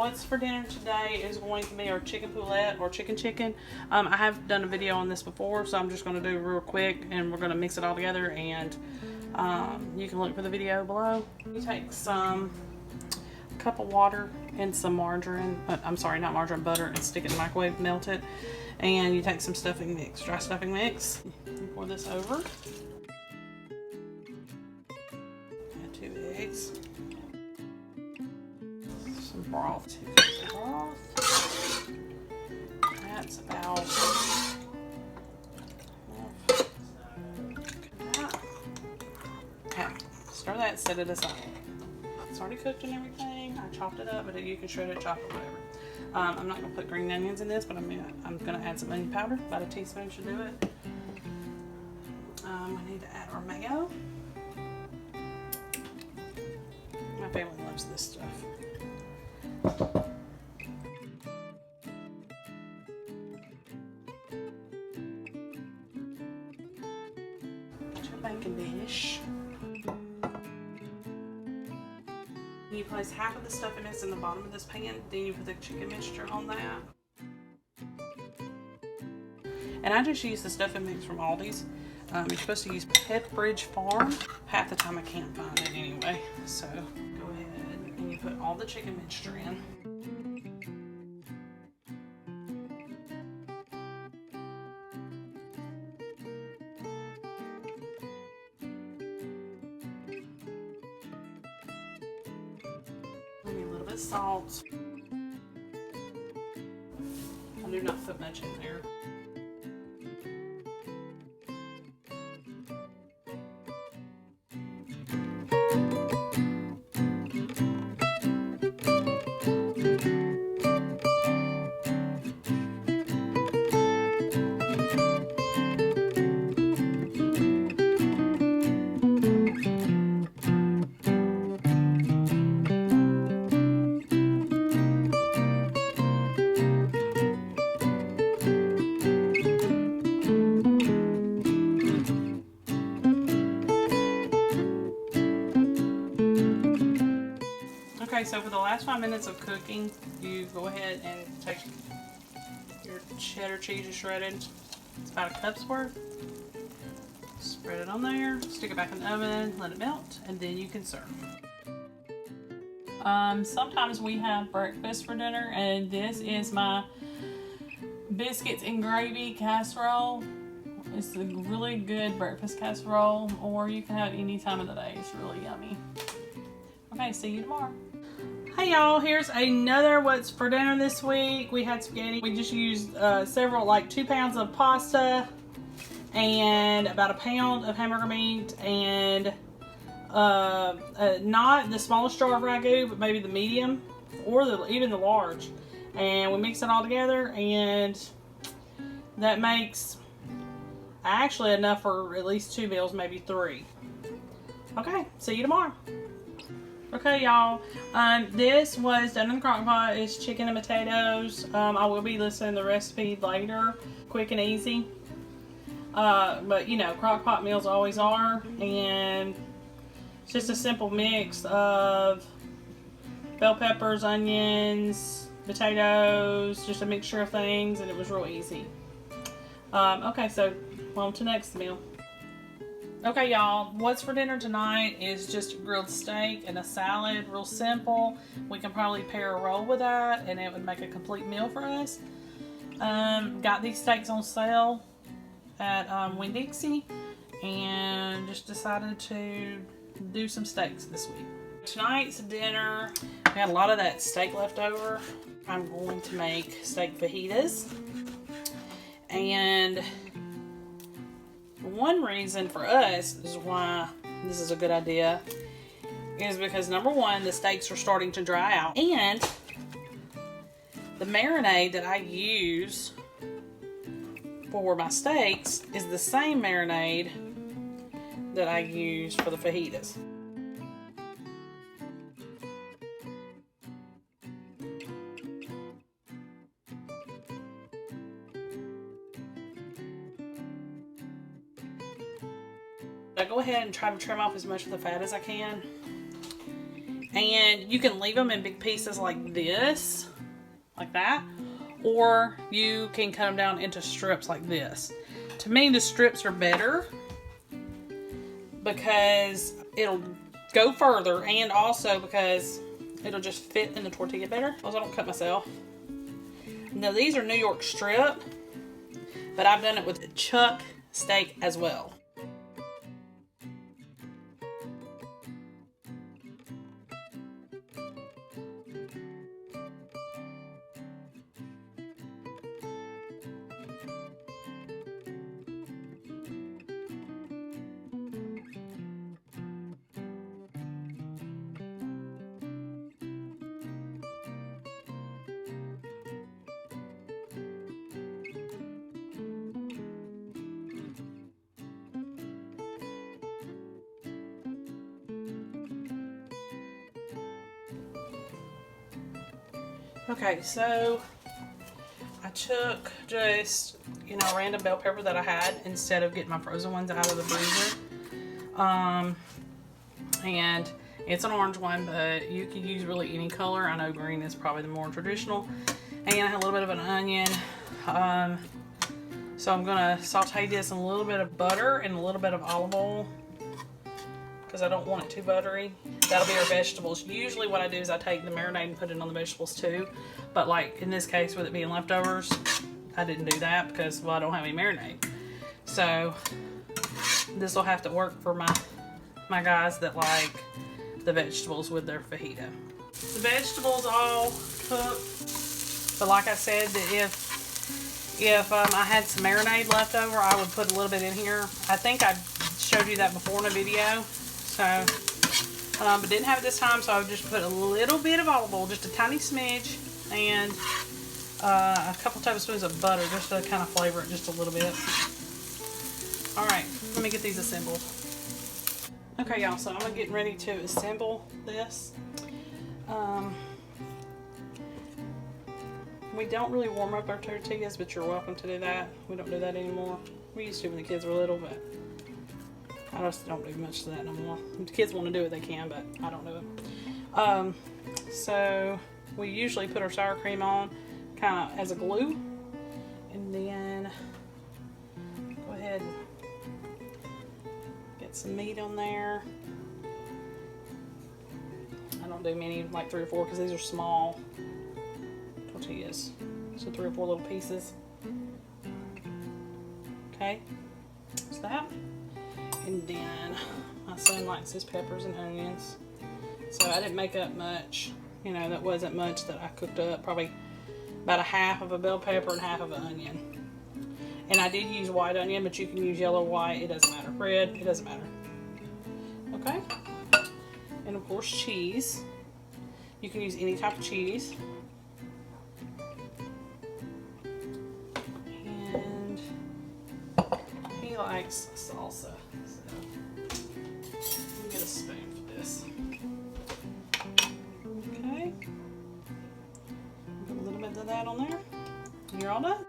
what's for dinner today is going to be our chicken poulet or chicken. I have done a video on this before, so I'm just going to do it real quick and we're going to mix it all together, and you can look for the video below. You take some cup of water and some margarine, I'm sorry, not margarine, butter, and stick it in the microwave, melt it, and you take some stuffing mix, dry stuffing mix. You pour this over. Add 2 eggs. Some broth, 2 cups of broth. That's about okay. Stir that, set it aside. It's already cooked and everything. I chopped it up, but you can shred it, chop it, whatever. I'm not gonna put green onions in this, but I'm gonna add some onion powder. About a teaspoon should do it. We need to add our mayo. My family loves this stuff. Your bacon dish. You place half of the stuffing mix in the bottom of this pan, then you put the chicken mixture on that. And I just use the stuffing mix from Aldi's. You're supposed to use Pepperidge Farm. Half the time I can't find it anyway. So go ahead and you put all the chicken mixture in. Maybe a little bit of salt. I do not put much in there. Okay, so for the last 5 minutes of cooking, you go ahead and take your cheddar cheese you shredded. It's about a cup's worth. Spread it on there, stick it back in the oven, let it melt, and then you can serve. Sometimes we have breakfast for dinner, and this is my biscuits and gravy casserole. It's a really good breakfast casserole, or you can have it any time of the day. It's really yummy. Okay, see you tomorrow. Hey y'all, here's another what's for dinner this week. We had spaghetti. We just used several, like 2 pounds of pasta and about 1 pound of hamburger meat, and not the smallest jar of ragu, but maybe the medium or even the large. And we mix it all together, and that makes actually enough for at least 2 meals, maybe 3. Okay, see you tomorrow. Okay, y'all, this was done in the crock pot. It's chicken and potatoes. I will be listing the recipe later. Quick and easy. But you know, crock pot meals always are. And it's just a simple mix of bell peppers, onions, potatoes, just a mixture of things, and it was real easy. Okay, so on to the next meal. Okay, y'all, what's for dinner tonight is just a grilled steak and a salad. Real simple. We can probably pair a roll with that, and it would make a complete meal for us. Got these steaks on sale at Winn-Dixie, and just decided to do some steaks this week. Tonight's dinner, we had a lot of that steak left over. I'm going to make steak fajitas, and one reason for us is why this is a good idea is because, number one, the steaks are starting to dry out, and the marinade that I use for my steaks is the same marinade that I use for the fajitas. I go ahead and try to trim off as much of the fat as I can. And you can leave them in big pieces like this, like that, or you can cut them down into strips like this. To me, the strips are better because it'll go further, and also because it'll just fit in the tortilla better. Also, I don't cut myself. Now, these are New York strip, but I've done it with chuck steak as well. Okay, so I took just, you know, random bell pepper that I had instead of getting my frozen ones out of the freezer. And it's an orange one, but you can use really any color. I know green is probably the more traditional. And I had a little bit of an onion. So I'm gonna saute this in a little bit of butter and a little bit of olive oil, because I don't want it too buttery. That'll be our vegetables. Usually what I do is I take the marinade and put it on the vegetables too. But like in this case, with it being leftovers, I didn't do that because, well, I don't have any marinade. So this will have to work for my guys that like the vegetables with their fajita. The vegetables all cooked. But like I said, if I had some marinade left over, I would put a little bit in here. I think I showed you that before in a video. So, but didn't have it this time, so I would just put a little bit of olive oil, just a tiny smidge, and a couple tablespoons of butter, just to kind of flavor it just a little bit. Alright, let me get these assembled. Okay, y'all, so I'm getting ready to assemble this. We don't really warm up our tortillas, but you're welcome to do that. We don't do that anymore. We used to when the kids were little, but I just don't do much of that no more. If the kids want to do it, they can, but I don't do it. So we usually put our sour cream on kind of as a glue, and then go ahead and get some meat on there. I don't do many, like 3 or 4, because these are small tortillas, so 3 or 4 little pieces. Okay, so that. And then my son likes his peppers and onions, so I didn't make up much. You know, that wasn't much that I cooked up. Probably about a half of a bell pepper and half of an onion. And I did use white onion, but you can use yellow, white, it doesn't matter. Red, it doesn't matter. Okay, and of course cheese. You can use any type of cheese. And he likes salsa. Get a spoon for this. Okay. Put a little bit of that on there. You're all done.